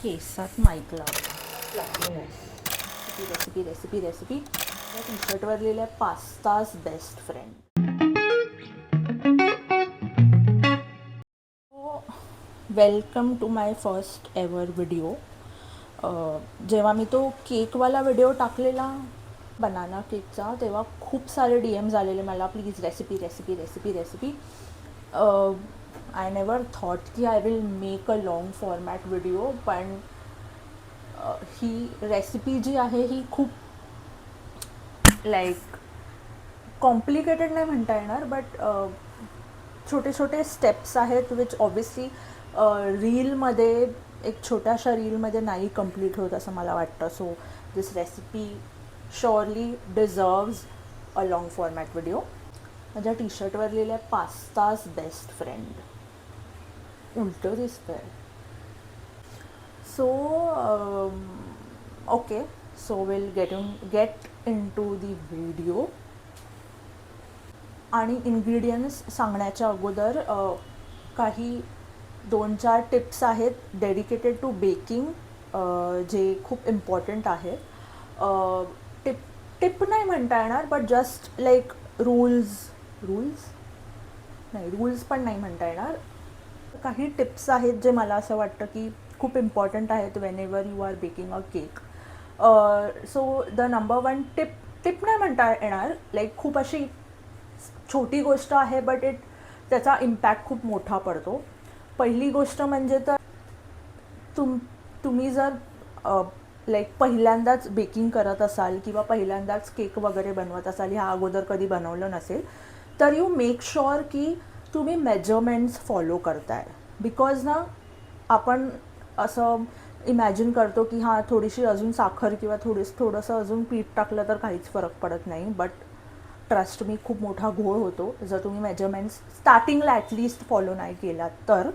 केसात माईक लावला. Recipe recipe recipe त्या टी शर्टवर लिहिलं आहे pasta's best friend. Welcome to my first ever video. जेव्हा मी तो केकवाला व्हिडिओ टाकलेला बनाना केकचा तेव्हा खूप सारे DMs आलेले मला, please recipe recipe recipe recipe. I never thought की I will make a long format video, पण ही रेसिपी जी आहे ही खूप लाईक कॉम्प्लिकेटेड नाही म्हणता येणार, बट छोटे छोटे स्टेप्स आहेत विच ऑब्वियसली रीलमध्ये एक छोट्याशा रीलमध्ये नाही कंप्लीट होत असं मला वाटतं. So this recipe surely deserves a long format video. माझ्या टी शर्टवर लिहिलं आहे पास्ताज बेस्ट फ्रेंड. उलटं दिसतंय. So okay, so will get into the video. आणि इन्ग्रेडियंट्स सांगण्याच्या अगोदर काही 2-4 टिप्स आहेत डेडिकेटेड टू बेकिंग, जे खूप इम्पॉर्टंट आहेत. टिप नाही म्हणता येणार, बट जस्ट लाईक रूल्स पण नाही म्हणता येणार. काही टिप्स आहेत जे मला असं वाटतं की खूप इम्पॉर्टंट आहेत whenever you are baking a cake. So the number 1 tip नाही म्हणता येणार, लाईक खूप अशी छोटी गोष्ट आहे, बट त्याचा इम्पॅक्ट खूप मोठा पडतो. पहिली गोष्ट म्हणजे तर तुम्ही जर लाईक पहिल्यांदाच बेकिंग करत असाल किंवा पहिल्यांदाच केक वगैरे बनवत असाल, ह्या अगोदर कधी बनवलं नसेल, तर यू मेक शुअर की तुम्ही मेजरमेंट्स फॉलो करताय. बिकॉज ना आपण असं इमॅजिन करतो की हां थोडीशी अजून साखर किंवा थोडंसं अजून पीठ टाकलं तर काहीच फरक पडत नाही, बट ट्रस्ट मी खूप मोठा घोळ होतो जर तुम्ही मेजरमेंट्स स्टार्टिंगला ॲटलिस्ट फॉलो नाही केलात तर.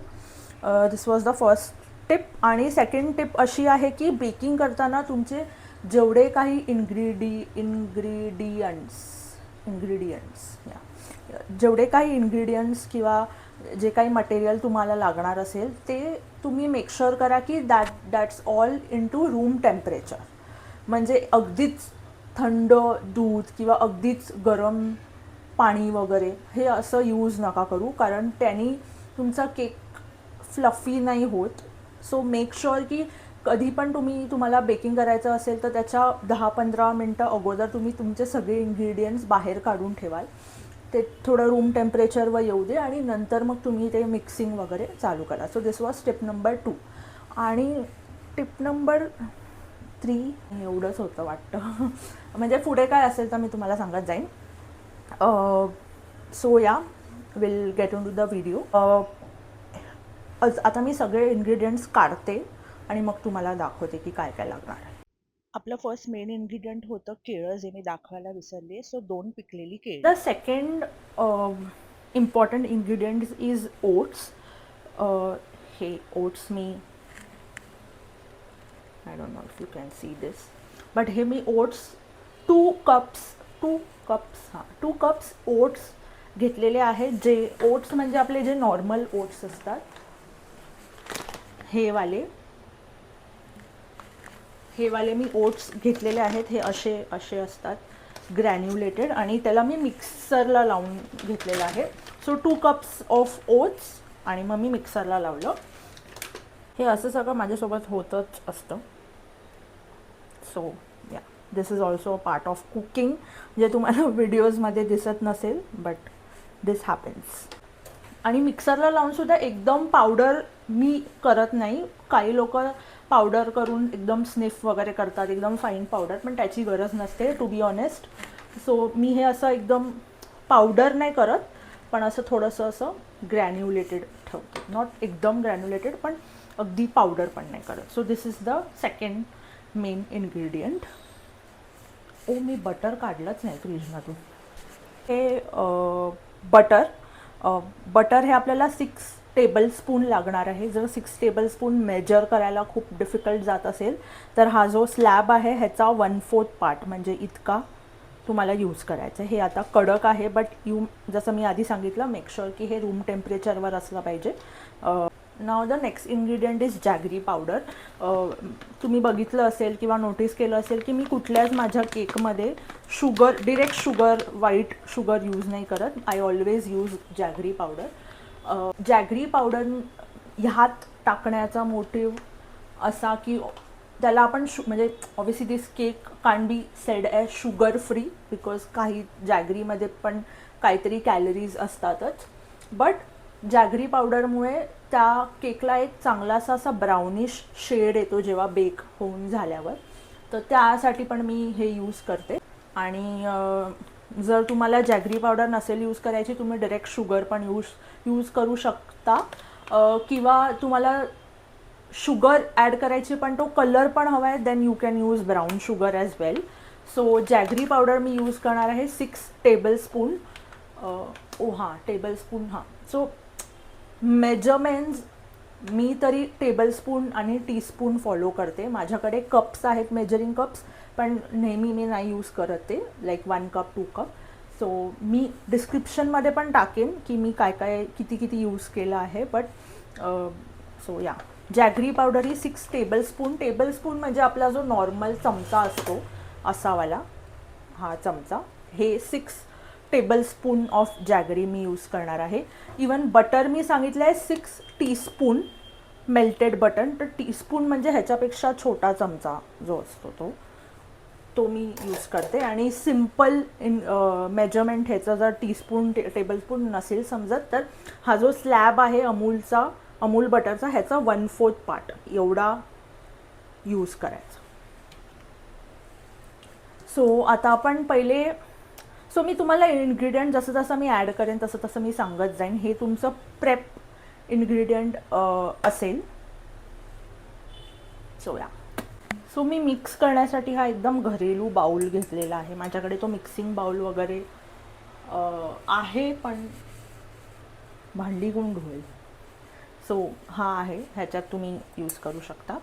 दिस वॉज द फर्स्ट टिप. आणि सेकंड टिप अशी आहे की बेकिंग करताना तुमचे जेवढे काही जेवढे काही इन्ग्रेडियंट्स किंवा जे काही मटेरियल तुम्हाला लागणार असेल ते तुम्ही मेक शुअर करा की that's all in to room temperature. म्हणजे अगदीच थंड दूध किंवा अगदीच गरम पाणी वगैरे हे असं यूज नका करू, कारण त्याने तुमचा केक फ्लफी नाही होत. सो मेक शुअर की कधी पण तुम्हाला बेकिंग करायचं असेल तर त्याच्या 10-15 मिनटं अगोदर तुम्ही तुमचे सगळे इन्ग्रेडियंट्स बाहेर काढून ठेवाल. ते थोडं रूम टेम्परेचरवर येऊ दे आणि नंतर मग तुम्ही ते मिक्सिंग वगैरे चालू करा. So this was tip number 2. आणि टिप नंबर 3 एवढंच होतं वाटतं. म्हणजे पुढे काय असेल तर मी तुम्हाला सांगत जाईन. So yeah will get into the video. आता मी सगळे इन्ग्रेडियंट्स काढते आणि मग तुम्हाला दाखवते की काय काय लागणार आहे. आपलं फर्स्ट मेन इन्ग्रेडियंट होतं केळं, जे मी दाखवायला विसरले. सो 2 पिकलेली केळी. The second important ingredient is oats. हे ओट्स मी I don't know if you can see this, but हे मी ओट्स 2 कप्स ओट्स घेतलेले आहेत. जे ओट्स म्हणजे आपले जे नॉर्मल ओट्स असतात हे वाले मी ओट्स घेतलेले आहेत. हे असे असतात ग्रॅन्युलेटेड, आणि त्याला मी मिक्सरला लावून घेतलेलं आहे. सो 2 कप्स ऑफ ओट्स आणि मग मी मिक्सरला लावलं. हे असं सगळं माझ्यासोबत होतच असतं. So yeah, this is also a part of cooking, जे तुम्हाला व्हिडिओजमध्ये दिसत नसेल, बट दिस हॅपन्स. आणि मिक्सरला लावूनसुद्धा एकदम पावडर मी करत नाही. काही लोक पावडर करून एकदम स्निफ वगैरे करतात, एकदम फाईन पावडर, पण त्याची गरज नसते टू बी ऑनेस्ट. सो मी हे असं एकदम पावडर नाही करत, पण असं थोडंसं असं ग्रॅन्युलेटेड ठेवते. नॉट एकदम ग्रॅन्युलेटेड, पण अगदी पावडर पण नाही करत. So this is the second main ingredient. मी बटर काढलंच नाही फ्रीजमधून. हे बटर हे आपल्याला 6 टेबलस्पून लागणार आहे. जर 6 टेबलस्पून मेजर करायला खूप डिफिकल्ट जात असेल तर हा जो स्लॅब आहे ह्याचा 1/4 पार्ट म्हणजे इतका तुम्हाला यूज करायचं आहे. हे आता कडक आहे, बट जसं मी आधी सांगितलं, मेक शुअर की हे रूम टेम्परेचरवर असलं पाहिजे. नाव the next ingredient is jaggery powder. तुम्ही बघितलं असेल किंवा नोटीस केलं असेल की मी कुठल्याच माझ्या केकमध्ये direct sugar, white sugar use नाही करत. I always use jaggery powder. Jaggery powder ह्यात टाकण्याचा मोटिव्ह असा की त्याला आपण म्हणजे obviously this cake can be said as sugar free because काही जॅगरीमध्ये पण काहीतरी कॅलरीज असतातच. बट जॅगरी पावडरमुळे त्या केकला एक चांगलासा असा ब्राउनिश शेड येतो जेव्हा बेक होऊन झाल्यावर. तर त्यासाठी पण मी हे यूज करते. आणि जर तुम्हाला जॅगरी पावडर नसेल यूज करायची, तुम्ही डायरेक्ट शुगर पण यूज करू शकता. किंवा तुम्हाला शुगर ॲड करायची पण तो कलर पण हवा आहे, then you can use brown sugar as well. So jaggery powder मी यूज करणार आहे 6 टेबलस्पून. टेबलस्पून. सो मेजरमेंट्स मी तरी टेबलस्पून आणि टीस्पून फॉलो करते. माझ्याकडे कप्स आहेत, मेजरिंग कप्स, पण नेहमी मी नाही यूज करत ते, लाईक 1 कप 2 कप. सो मी डिस्क्रिप्शनमध्ये पण टाकेन की मी काय काय किती यूज केलं आहे. बट सो या जॅगरी पावडर ही 6 टेबलस्पून. टेबलस्पून म्हणजे आपला जो नॉर्मल चमचा असतो असावाला हा चमचा, हे 6 tablespoon of jaggery me use करणार आहे. इवन बटर मी सांगितलं आहे 6 टीस्पून मेल्टेड बटर. तर टीस्पून म्हणजे ह्याच्यापेक्षा छोटा चमचा जो असतो तो मी यूज करते. आणि सिम्पल मेजरमेंट ह्याचं जर टीस्पून टेबलस्पून नसेल समजत तर हा जो स्लॅब आहे अमूल बटरचा ह्याचा 1/4 पार्ट एवढा यूज करायचा. सो आता आपण पहिले मी तुम्हाला इन्ग्रेडियंट जसं मी ॲड करेन तसं मी सांगत जाईन. हे तुमचं प्रेप इन्ग्रेडियंट असेल. सो मी मिक्स करण्यासाठी हा एकदम घरेलू बाऊल घेतलेला आहे. माझ्याकडे तो मिक्सिंग बाऊल वगैरे आहे पण भांडी कोण धुवेल. सो हा आहे, ह्याच्यात तुम्ही यूज करू शकता.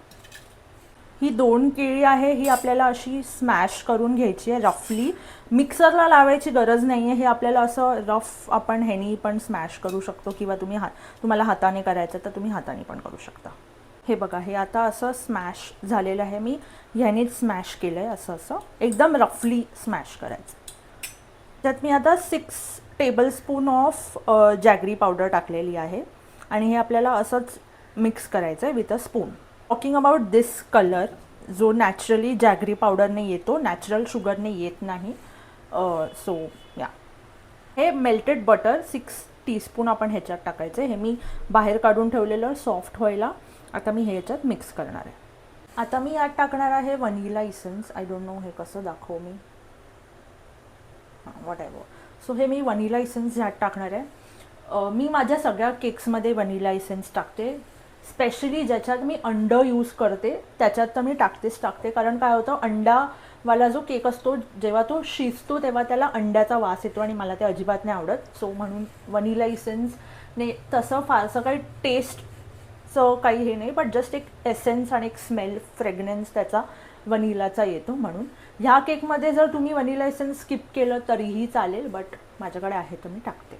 ही 2 केळी आहे, ही आपल्याला अशी स्मॅश करून घ्यायची आहे रफली. मिक्सरला लावायची गरज नाही आहे. हे आपल्याला असं रफ आपण ह्यानी पण स्मॅश करू शकतो किंवा तुम्हाला हाताने करायचं तर तुम्ही हाताने पण करू शकता. हे बघा, हे आता असं स्मॅश झालेलं आहे. मी ह्यानेच स्मॅश केलं आहे. असं एकदम रफली स्मॅश करायचं. त्यात मी आता 6 टेबलस्पून ऑफ जॅगरी पावडर टाकलेली आहे आणि हे आपल्याला असंच मिक्स करायचं आहे with a spoon. Talking about this colour जो नॅचरली जॅगरी पावडरने येतो, नॅचरल शुगरने येत नाही. सो या हे मेल्टेड बटर 6 टीस्पून आपण ह्याच्यात टाकायचं. हे मी बाहेर काढून ठेवलेलं सॉफ्ट व्हायला. आता मी हे ह्याच्यात मिक्स करणार आहे. आता मी यात टाकणार आहे vanilla essence. I don't no हे कसं दाखवू मी, वॉट एव्हर. सो हे मी वनिला इसेन्स ह्यात टाकणार आहे. मी माझ्या सगळ्या केक्समध्ये वनिला इसेन्स टाकते. स्पेशली ज्याच्यात मी अंडं यूज करते त्याच्यात तर मी टाकते. कारण काय होतं, अंडावाला जो केक असतो जेव्हा तो शिजतो तेव्हा त्याला अंड्याचा वास येतो आणि मला ते अजिबात नाही आवडत. सो म्हणून वनिला इसेन्सने तसं फारसं काही टेस्टचं काही हे नाही, बट जस्ट एक एसेन्स आणि एक स्मेल, फ्रेग्रन्स त्याचा वनिलाचा येतो. म्हणून ह्या केकमध्ये जर तुम्ही वनिला इसेन्स स्किप केलं तरीही चालेल, बट माझ्याकडे आहे तर मी टाकते.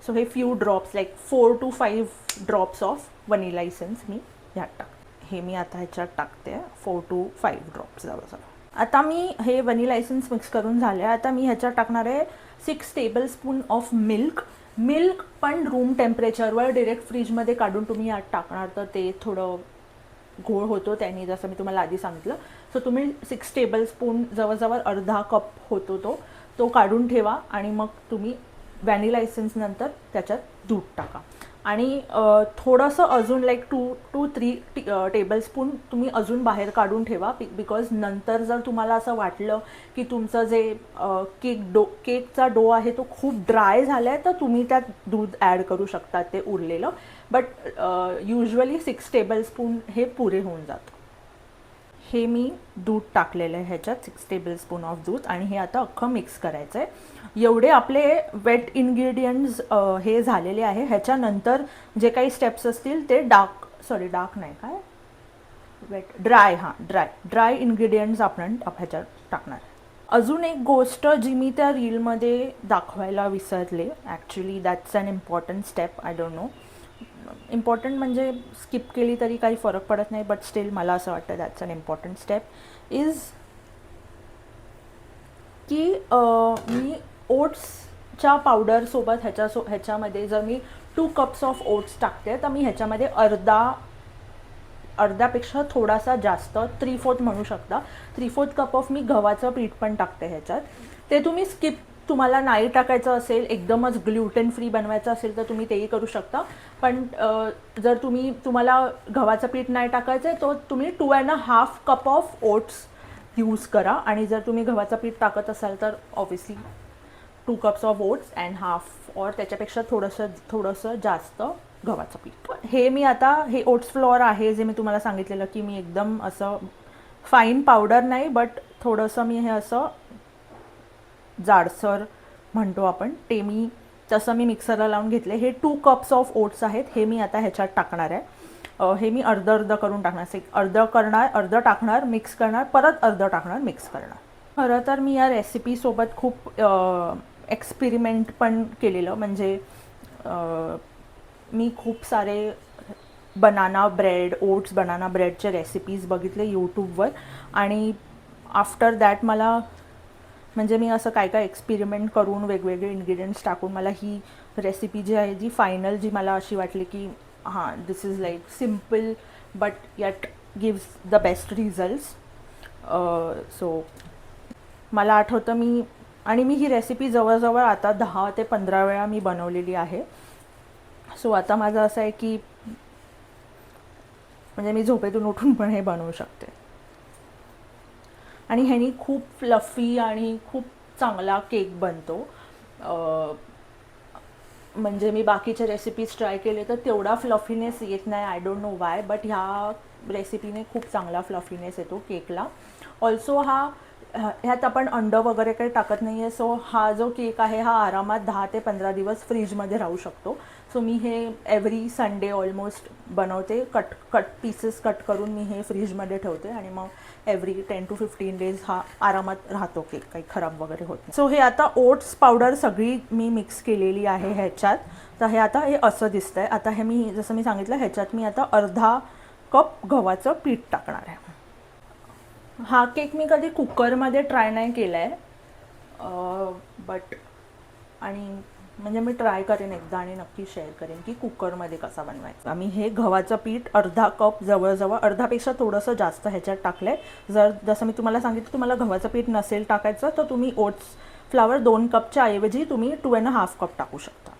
सो हे few drops, like 4 to 5 drops of vanilla essence मी ह्यात टाकते. हे मी आता ह्याच्यात टाकते 4 to 5 ड्रॉप्स जवळजवळ. आता मी हे वनिला इसेन्स मिक्स करून झाले. आता मी ह्याच्यात टाकणार आहे 6 टेबलस्पून ऑफ मिल्क पण रूम टेम्परेचरवर. डिरेक्ट फ्रीजमध्ये काढून तुम्ही यात टाकणार तर ते थोडं गोड होतो त्याने, जसं मी तुम्हाला आधी सांगितलं. सो तुम्ही 6 टेबलस्पून जवळजवळ अर्धा कप होतो तो काढून ठेवा आणि मग तुम्ही व्हॅनिला इसेन्स नंतर त्याच्यात दूध टाका. आणि थोडंसं अजून लाईक 2 to 3 टेबलस्पून तुम्ही अजून बाहेर काढून ठेवा. बिकॉज नंतर जर तुम्हाला असं वाटलं की तुमचं जे केकचा डो आहे तो खूप ड्राय झाला आहे तर तुम्ही त्यात दूध ॲड करू शकता ते उरलेलं. बट युजली 6 टेबलस्पून हे पुरे होऊन जातं. हे मी दूध टाकलेलं आहे ह्याच्यात 6 टेबलस्पून ऑफ दूध आणि हे आता अख्खं मिक्स करायचं आहे. एवढे आपले वेट इन्ग्रेडियंट्स हे झालेले आहे. ह्याच्यानंतर जे काही स्टेप्स असतील ते ड्राय इन्ग्रेडियंट्स आपण ह्याच्यात टाकणार. अजून एक गोष्ट जी मी त्या रीलमध्ये दाखवायला विसरले, actually that's an important step. I don't know, important म्हणजे स्किप केली तरी काही फरक पडत नाही, बट स्टील मला असं वाटतं that's an important step is की मी ओट्सच्या पावडरसोबत ह्याच्यामध्ये जर मी 2 कप्स ऑफ ओट्स टाकते तर मी ह्याच्यामध्ये अर्ध्यापेक्षा थोडासा जास्त 3/4 म्हणू शकता, 3/4 कप ऑफ मी गव्हाचं पीठ पण टाकते ह्याच्यात. ते तुम्ही स्किप, तुम्हाला नाही टाकायचं असेल, एकदमच ग्लुटेन फ्री बनवायचं असेल तर तुम्ही तेही करू शकता. पण जर तुम्हाला गव्हाचं पीठ नाही टाकायचं आहे तर तुम्ही 2.5 कप ऑफ ओट्स यूज करा. आणि जर तुम्ही गव्हाचं पीठ टाकत असाल तर obviously 2 cups of oats and half और त्याच्यापेक्षा थोडंसं जास्त गव्हाचं पीठ. हे मी आता, हे ओट्स फ्लोअर आहे जे मी तुम्हाला सांगितलेलं की मी एकदम असं फाईन पावडर नाही, बट थोडंसं मी हे असं जाडसर म्हणतो आपण, ते मी तसं मी मिक्सरला लावून घेतले. हे 2 कप्स ऑफ ओट्स आहेत, हे मी आता ह्याच्यात टाकणार आहे. हे मी अर्ध करून टाकणार, अर्ध टाकणार, मिक्स करणार, परत अर्ध टाकणार, मिक्स करणार. खरं तर मी या रेसिपीसोबत खूप एक्सपेरिमेंट पण केलेलं. म्हणजे मी खूप सारे ओट्स बनाना ब्रेडचे रेसिपीज बघितले यूट्यूबवर. आणि आफ्टर दॅट मला, म्हणजे मी असं काय एक्सपेरिमेंट करून वेगवेगळे इन्ग्रेडियंट्स टाकून मला ही रेसिपी जी आहे, जी फायनल, जी मला अशी वाटली की हां, this is like simple but yet gives the best results. So मला आठवतं मी ही रेसिपी जवळजवळ आता 10 ते 15 वेळा मी बनवलेली आहे. सो आता माझं असं आहे की म्हणजे मी झोपेतून उठून पण हे बनवू शकते. आणि ह्यानी खूप फ्लफी आणि खूप चांगला केक बनतो. म्हणजे मी बाकीचे रेसिपीज ट्राय केले तर तेवढा फ्लफीनेस येत नाही, I don't no Y, but ह्या रेसिपीने खूप चांगला फ्लफीनेस येतो केकला. ऑल्सो ह्यात आपण अंडं वगैरे काही टाकत नाही आहे. सो हा जो केक आहे हा आरामात 10 ते 15 दिवस फ्रीजमध्ये राहू शकतो. सो मी हे एव्हरी संडे ऑलमोस्ट बनवते. पीसेस कट करून मी हे फ्रीजमध्ये ठेवते आणि मग एव्हरी 10 to 15 डेज हा आरामात राहतो केक, काही खराब वगैरे होत नाही. सो हे आता ओट्स पावडर सगळी मी मिक्स केलेली आहे ह्याच्यात. तर हे आता हे असं दिसतं आहे. आता हे मी जसं मी सांगितलं ह्याच्यात मी आता अर्धा कप गव्हाचं पीठ टाकणार आहे. हा केक मी कधी कुकरमध्ये ट्राय नाही केला आहे, बट आणि म्हणजे मी ट्राय करेन एकदा आणि नक्की शेअर करेन की कुकरमध्ये कसा बनवायचा. आम्ही हे गव्हाचं पीठ अर्धा कप, जवळजवळ अर्धापेक्षा थोडंसं जास्त ह्याच्यात टाकलं आहे. जसं मी तुम्हाला सांगितलं, तुम्हाला गव्हाचं पीठ नसेल टाकायचं तर तुम्ही ओट्स फ्लावर 2 कपच्या ऐवजी तुम्ही 2.5 कप टाकू शकता.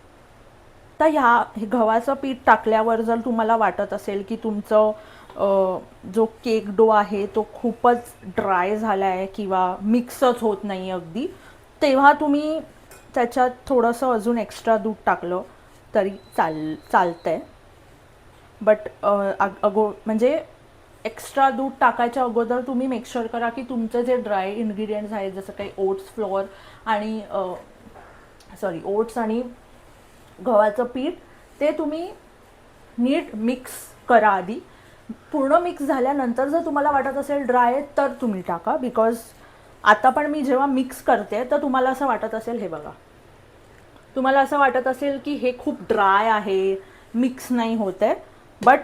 तर हे गव्हाचं पीठ टाकल्यावर जर तुम्हाला वाटत असेल की तुमचं जो केक डो आहे तो खूपच ड्राय झाला आहे किंवा मिक्सच होत नाही अगदी, तेव्हा तुम्ही त्याच्यात थोडंसं अजून एक्स्ट्रा दूध टाकलं तरी चालतं आहे. बट म्हणजे एक्स्ट्रा दूध टाकायच्या अगोदर तुम्ही मेक शुअर करा की तुमचं जे ड्राय इन्ग्रेडियंट्स आहेत, जसं काही ओट्स आणि गव्हाचं पीठ, ते तुम्ही नीट मिक्स करा आधी. पूर्ण मिक्स झाल्यानंतर जर तुम्हाला वाटत असेल ड्राय तर तुम्ही टाका. बिकॉज आता पण मी जेव्हा मिक्स करते तर तुम्हाला असं वाटत असेल, हे बघा, तुम्हाला असं वाटत असेल की हे खूप ड्राय आहे, मिक्स नाही होत आहे. बट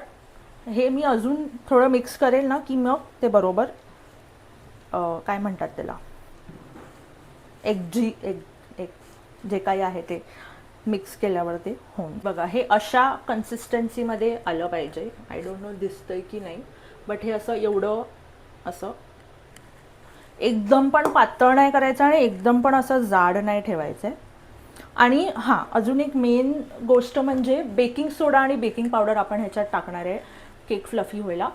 हे मी अजून थोडं मिक्स करेल ना की मग ते बरोबर काय म्हणतात त्याला, जे काही आहे ते मिक्स केल्यावर ते होऊन बघा, हे अशा कन्सिस्टन्सीमध्ये आलं पाहिजे. आय डोंट नो दिसतंय की नाही, बट हे असं एवढं असं एकदम पण पातळ नाही करायचं आणि एकदम पण असं जाड नाही ठेवायचं आहे. आणि हां, अजून एक मेन गोष्ट म्हणजे बेकिंग सोडा आणि बेकिंग पावडर आपण ह्याच्यात टाकणार आहे केक फ्लफी व्हायला.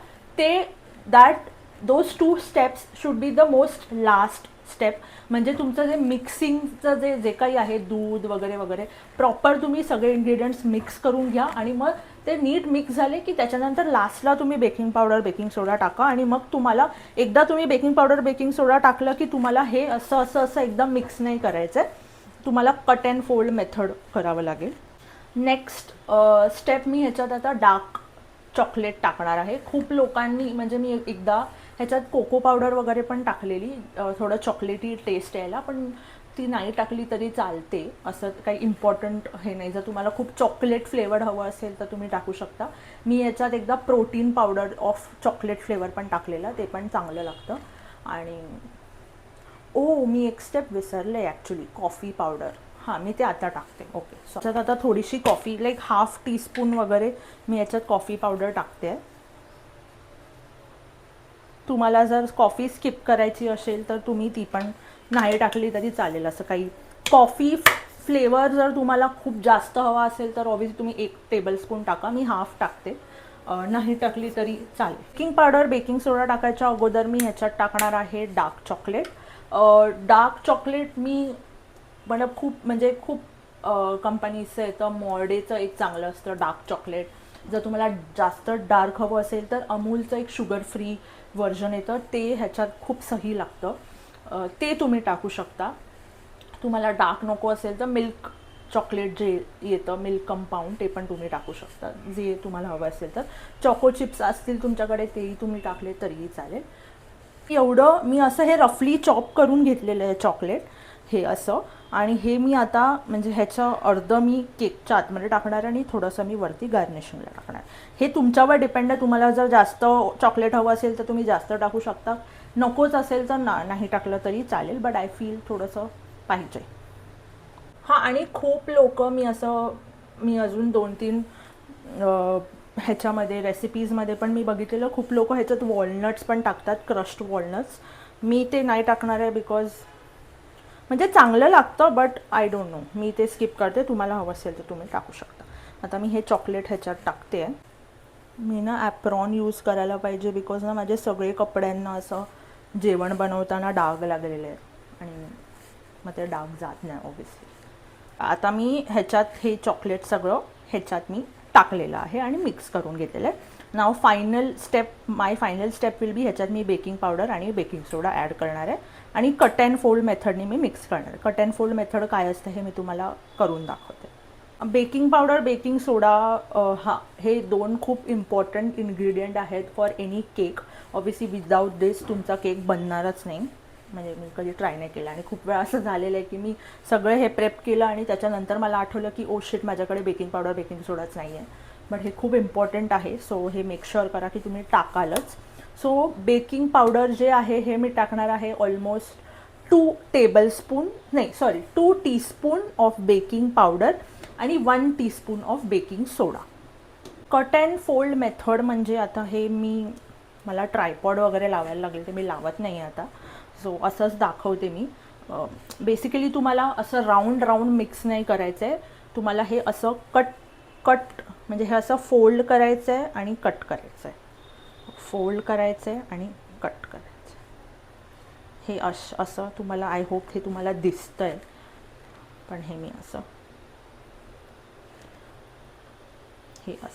Those 2 steps should be the most last step. म्हणजे तुमचं जे मिक्सिंगचं जे काही आहे, दूध वगैरे वगैरे, प्रॉपर तुम्ही सगळे इन्ग्रेडियंट्स मिक्स करून घ्या आणि मग ते नीट मिक्स झाले की त्याच्यानंतर लास्टला तुम्ही बेकिंग पावडर बेकिंग सोडा टाका. आणि मग तुम्हाला एकदा तुम्ही बेकिंग पावडर बेकिंग सोडा टाकलं की तुम्हाला हे असं एकदम मिक्स नाही करायचं आहे, तुम्हाला कट अँड फोल्ड मेथड करावं लागेल. नेक्स्ट स्टेप मी ह्याच्यात आता डार्क चॉकलेट टाकणार आहे. खूप लोकांनी, म्हणजे मी एकदा ह्याच्यात कोको पावडर वगैरे पण टाकलेली, थोडं चॉकलेटी टेस्ट यायला, पण ती नाही टाकली तरी चालते, असं काही इम्पॉर्टंट हे नाही. जर तुम्हाला खूप चॉकलेट फ्लेवर हवं असेल तर तुम्ही टाकू शकता. मी याच्यात एकदा protein powder of chocolate flavour पण टाकलेलं, ते पण चांगलं लागतं. आणि मी एक स्टेप विसरले ॲक्च्युली, कॉफी पावडर. हां, मी ते आता टाकते. ओके, सो याच्यात आता थोडीशी कॉफी, लाईक 1/2 टीस्पून वगैरे मी याच्यात कॉफी पावडर टाकते. तुम्हाला जर कॉफी स्किप करायची असेल तर तुम्ही ती पण नाही टाकली तरी चालेल. असं काही कॉफी फ्लेवर जर तुम्हाला खूप जास्त हवा असेल तर ऑब्व्हियसली तुम्ही 1 टेबलस्पून टाका. मी 1/2 टाकते, नाही टाकली तरी चालेल. बेकिंग पावडर, बेकिंग सोडा टाकायच्या अगोदर मी ह्याच्यात टाकणार आहे डार्क चॉकलेट. डार्क चॉकलेट मला खूप कंपनीचं येतं. मॉर्डेचं एक चांगलं असतं डार्क चॉकलेट. जर तुम्हाला जास्त डार्क हवं असेल तर अमूलचं एक शुगर फ्री व्हर्जन येतं, ते ह्याच्यात खूप सही लागतं, ते तुम्ही टाकू शकता. तुम्हाला डार्क नको असेल तर मिल्क चॉकलेट जे येतं, मिल्क कंपाऊंड, ते पण तुम्ही टाकू शकता जे तुम्हाला हवं असेल तर. चॉको चिप्स असतील तुमच्याकडे तेही तुम्ही टाकले तरीही चालेल. एवढं मी असं हे रफली चॉप करून घेतलेलं आहे चॉकलेट हे असं. आणि हे मी आता म्हणजे ह्याचं अर्धं मी केकच्या आतमध्ये टाकणार आणि थोडंसं मी वरती गार्निशिंगला टाकणार. हे तुमच्यावर डिपेंड आहे. तुम्हाला जर जास्त चॉकलेट हवं असेल तर तुम्ही जास्त टाकू शकता, नकोच असेल तर नाही टाकलं तरी चालेल. बट आय फील थोडंसं पाहिजे. हां, आणि खूप लोक मी अजून 2-3 ह्याच्यामध्ये रेसिपीजमध्ये पण मी बघितलेलं, खूप लोक ह्याच्यात वॉलनट्स पण टाकतात, क्रश्ड वॉलनट्स. मी ते नाही टाकणार आहे बिकॉज म्हणजे चांगलं लागतं, बट आय डोंट नो, मी ते स्किप करते. तुम्हाला हवं असेल तर तुम्ही टाकू शकता. आता मी हे चॉकलेट ह्याच्यात टाकते आहे. मी ॲप्रॉन यूज करायला पाहिजे बिकॉज माझे सगळे कपड्यांना असं जेवण बनवताना डाग लागलेले आहेत आणि मग ते डाग जात नाही ऑब्व्हियसली. आता मी ह्याच्यात हे चॉकलेट सगळं ह्याच्यात मी टाकलेलं आहे आणि मिक्स करून घेतलेलं आहे. Now my final step will be, ह्याच्यात मी बेकिंग पावडर आणि बेकिंग सोडा ॲड करणार आहे आणि कट अँड फोल्ड मेथडने मी मिक्स करणार आहे. कट अँड फोल्ड मेथड काय असतं हे मी तुम्हाला करून दाखवते. बेकिंग पावडर, बेकिंग सोडा, हे 2 खूप इम्पॉर्टंट इन्ग्रेडियंट आहेत for any cake. Obviously without this तुमचा केक बनणारच नाही. म्हणजे मी कधी ट्राय नाही केला आणि खूप वेळा असं झालेलं आहे की मी सगळं हे प्रेप केलं आणि त्याच्यानंतर मला आठवलं की शिट, माझ्याकडे बेकिंग पावडर, बेकिंग सोडाच नाही आहे. बट हे खूप इम्पॉर्टंट आहे, सो हे मेक शुअर करा की तुम्ही टाकालच. सो बेकिंग पावडर जे आहे हे मी टाकणार आहे almost 2 teaspoon of baking powder आणि 1 teaspoon of baking soda. Cut and fold method म्हणजे आता हे मला ट्रायपॉड वगैरे लावायला लागेल, ते मी लावत नाही आता. सो असंच दाखवते मी. बेसिकली तुम्हाला असं राऊंड मिक्स नाही करायचं आहे. तुम्हाला हे असं कट म्हणजे हे असं फोल्ड करायचं आहे आणि कट करायचं आहे, फोल्ड करायचं आहे आणि कट करायचं आहे. हे असं तुम्हाला, आय होप हे तुम्हाला दिसतं आहे. पण हे मी असं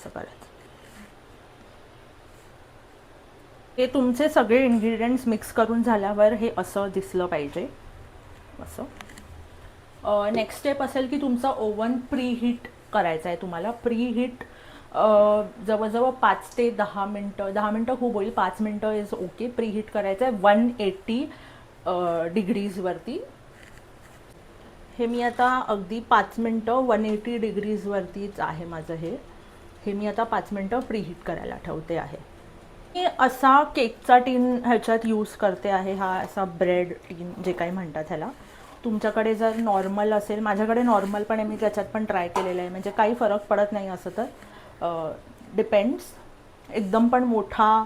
करायचं. हे तुमचे सगळे इन्ग्रेडियंट्स मिक्स करून झाल्यावर हे असं दिसलं पाहिजे असं. नेक्स्ट स्टेप असेल की तुमचा ओव्हन प्रीहीट करायचा आहे तुम्हाला. प्रीहीट जवळजवळ 5 ते 10 मिनटं, 10 मिनटं खूप होईल, 5 मिनटं इज ओके. प्रीहीट करायचं आहे 180 डिग्रीजवरती. हे मी आता अगदी 5 मिनटं 180 डिग्रीजवरतीच आहे माझं हे मी आता 5 मिनटं प्रीहीट करायला ठेवते आहे. मी असा केकचा टीन ह्याच्यात यूज करते आहे, हा असा ब्रेड टीन जे काही म्हणतात ह्याला. तुमच्याकडे जर नॉर्मल असेल, माझ्याकडे नॉर्मल पण आहे, मी त्याच्यात पण ट्राय केलेलं आहे, म्हणजे काही फरक पडत नाही असं तर डिपेंड्स. एकदम पण मोठा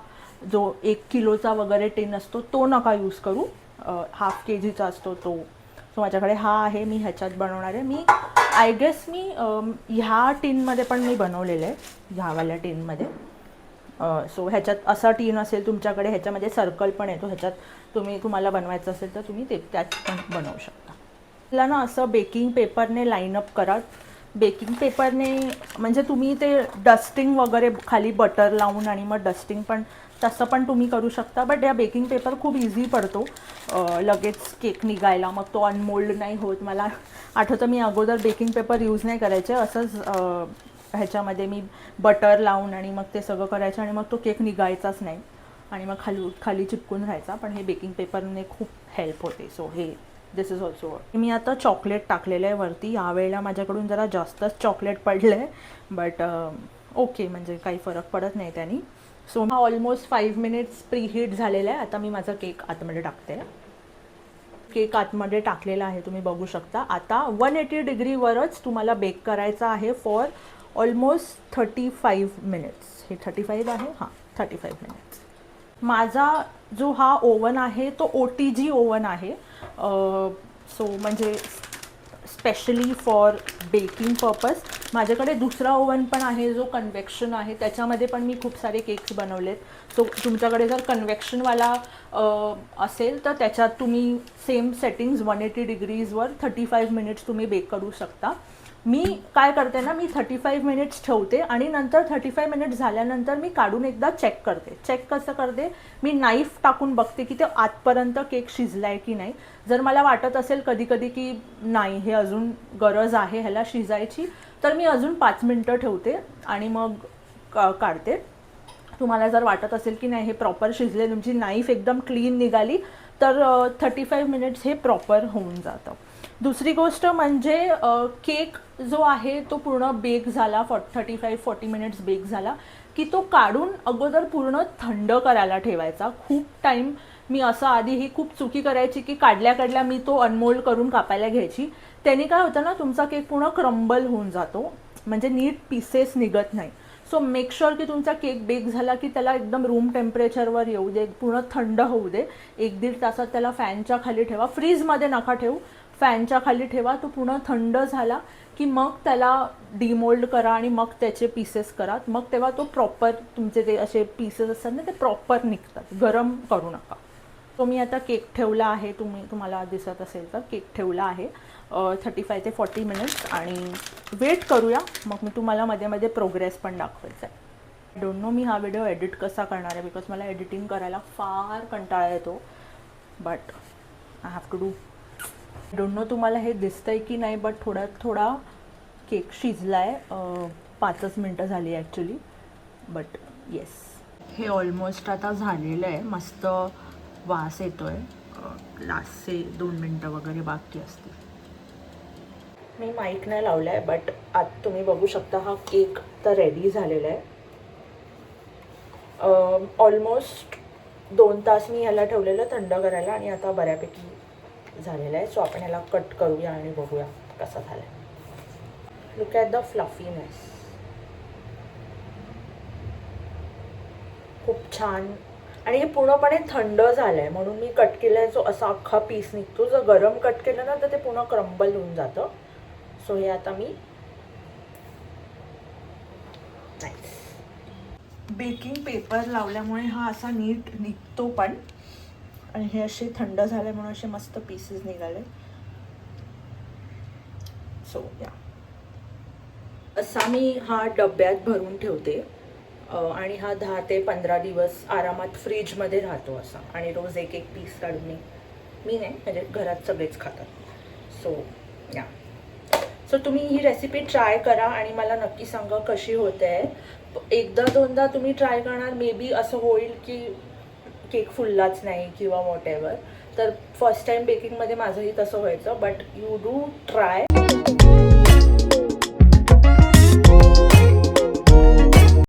जो 1 किलोचा वगैरे टीन असतो तो नका यूज करू, 1/2 kgचा असतो तो. सो माझ्याकडे हा आहे, मी ह्याच्यात बनवणार आहे. मी आय गेस ह्या टीनमध्ये पण मी बनवलेलं आहे, ह्यावाल्या टीनमध्ये. सो ह्याच्यात असा टीन असेल तुमच्याकडे, ह्याच्यामध्ये सर्कल पण येतो, ह्याच्यात तुम्हाला बनवायचं असेल तर तुम्ही त्यात पण बनवू शकता. त्याला असं बेकिंग पेपरने लाईनअप करा. बेकिंग पेपरने म्हणजे तुम्ही ते डस्टिंग वगैरे खाली बटर लावून आणि मग डस्टिंग पण तसं पण तुम्ही करू शकता. बट या बेकिंग पेपर खूप इझी पडतो लगेच केक निघायला, मग तो अनमोल्ड नाही होत. मला आठवतं मी अगोदर बेकिंग पेपर यूज नाही करायचे, असंच ह्याच्यामध्ये मी बटर लावून आणि मग ते सगळं करायचं आणि मग तो केक निघायचाच नाही आणि मग खाली चिपकून राहायचा. पण हे बेकिंग पेपरने खूप हेल्प होते. सो हे दिस इज ऑल्सो वर्क. मी आता चॉकलेट टाकलेलं आहे वरती. यावेळेला माझ्याकडून जरा जास्तच चॉकलेट पडलं आहे, बट ओके, म्हणजे काही फरक पडत नाही त्यानी. सो हा ऑलमोस्ट 5 मिनिट्स प्रीहीट झालेला आहे. आता मी माझा केक आतमध्ये टाकते. केक आतमध्ये टाकलेला आहे, तुम्ही बघू शकता. आता 180 डिग्रीवरच तुम्हाला बेक करायचा आहे फॉर ऑलमोस्ट 35 मिनिट्स. हे 35 आहे, हां 35 मिनिट्स. माझा जो हा ओव्हन आहे तो OTG ओव्हन आहे. सो म्हणजे स्पेशली फॉर बेकिंग पर्पज. माझ्याकडे दुसरा ओव्हन पण आहे जो कन्व्हेक्शन आहे, त्याच्यामध्ये पण मी खूप सारे केक्स बनवलेत. सो तुमच्याकडे जर कन्व्हेक्शनवाला असेल तर त्याच्यात तुम्ही सेम सेटिंग्स 180 डिग्रीजवर 35 मिनिट्स तुम्ही बेक करू शकता. मी काय करते ना, मी 35 मिनिट्स ठेवते आणि नंतर 35 मिनिट्स झाल्यानंतर मी काढून एकदा चेक करते. चेक कसं करते, मी नाईफ टाकून बघते की ते आतपर्यंत केक शिजला आहे की नाही. जर मला वाटत असेल कधी कधी की नाही, हे अजून गरज आहे ह्याला शिजायची, तर मी अजून 5 मिनटं ठेवते आणि मग काढते. तुम्हाला जर वाटत असेल की नाही हे प्रॉपर शिजले, तुमची नाईफ एकदम क्लीन निघाली, तर 35 मिनिट्स हे प्रॉपर होऊन जातं. दुसरी गोष्ट म्हणजे केक जो आहे तो पूर्ण बेक झाला, 35-40 मिनिट्स बेक झाला की तो काढून अगोदर पूर्ण थंड करायला ठेवायचा. खूप टाईम मी असं आधी ही खूप चुकी करायची की काढल्या मी तो अनमोल्ड करून कापायला घ्यायची. त्याने काय होतं ना, तुमचा केक पूर्ण क्रम्बल होऊन जातो, म्हणजे नीट पीसेस निघत नाही. सो मेक शुअर की तुमचा केक बेक झाला की त्याला एकदम रूम टेम्परेचरवर येऊ दे, पूर्ण थंड होऊ दे. 1-1.5 तासात त्याला फॅनच्या खाली ठेवा. फ्रीजमध्ये नका ठेवू, फॅनच्या खाली ठेवा. तो पूर्ण थंड झाला की मग त्याला डिमोल्ड करा आणि मग त्याचे पीसेस करा. मग तेव्हा तो प्रॉपर, तुमचे ते असे पीसेस असतात ना ते प्रॉपर निघतात. गरम करू नका. तो मी आता केक ठेवला आहे, तुम्हाला दिसत असेल तर केक ठेवला आहे 35 ते 40 मिनिट्स आणि वेट करूया. मग मी तुम्हाला मध्ये मध्ये प्रोग्रेस पण दाखवायचा आहे. आय डोंट नो मी हा व्हिडिओ एडिट कसा करणार आहे, बिकॉज मला एडिटिंग करायला फार कंटाळा येतो, but I have to do. Don't know तुम्हाला हे दिसतंय की नाही, बट थोडा केक शिजला आहे. 5 मिनटं झाली ॲक्च्युली, बट येस. हे ऑलमोस्ट आता झालेलं आहे. मस्त वास येतो आहे. लास्टचे 2 मिनटं वगैरे बाकी असतील. मी माईक नाही लावला आहे, बट आता तुम्ही बघू शकता हा केक तर रेडी झालेला आहे. ऑलमोस्ट 2 तास मी ह्याला ठेवलेलं थंड करायला आणि आता बऱ्यापैकी झालेलं आहे. सो आपण ह्याला कट करूया आणि बघूया कसा झाला आहे. Look at the fluffiness. खूप छान. आणि हे पूर्णपणे थंड झालं आहे म्हणून मी कट केलं आहे, जो असा अख्खा पीस निघतो. जर गरम कट केलं ना तर ते पूर्ण क्रम्बल होऊन जातं. सो हे आता मी बेकिंग पेपर लावल्यामुळे हा असा नीट निघतो पण, आणि हे असे थंड झाले म्हणून असे मस्त पीसेस निघाले. सो या असा मी हा डब्यात भरून ठेवते आणि हा 10 ते 15 दिवस आरामात फ्रीजमध्ये राहतो असा. आणि रोज एक पीस काढून मी नाही, म्हणजे घरात सगळेच खातात. सो या. सो तुम्ही ही रेसिपी ट्राय करा आणि मला नक्की सांगा कशी होते आहे. 1-2दा तुम्ही ट्राय करणार, मे बी असं होईल की केक फुललाच नाही किंवा वॉट एव्हर. तर फर्स्ट टाईम बेकिंगमध्ये माझंही तसं व्हायचं, बट यू डू ट्राय.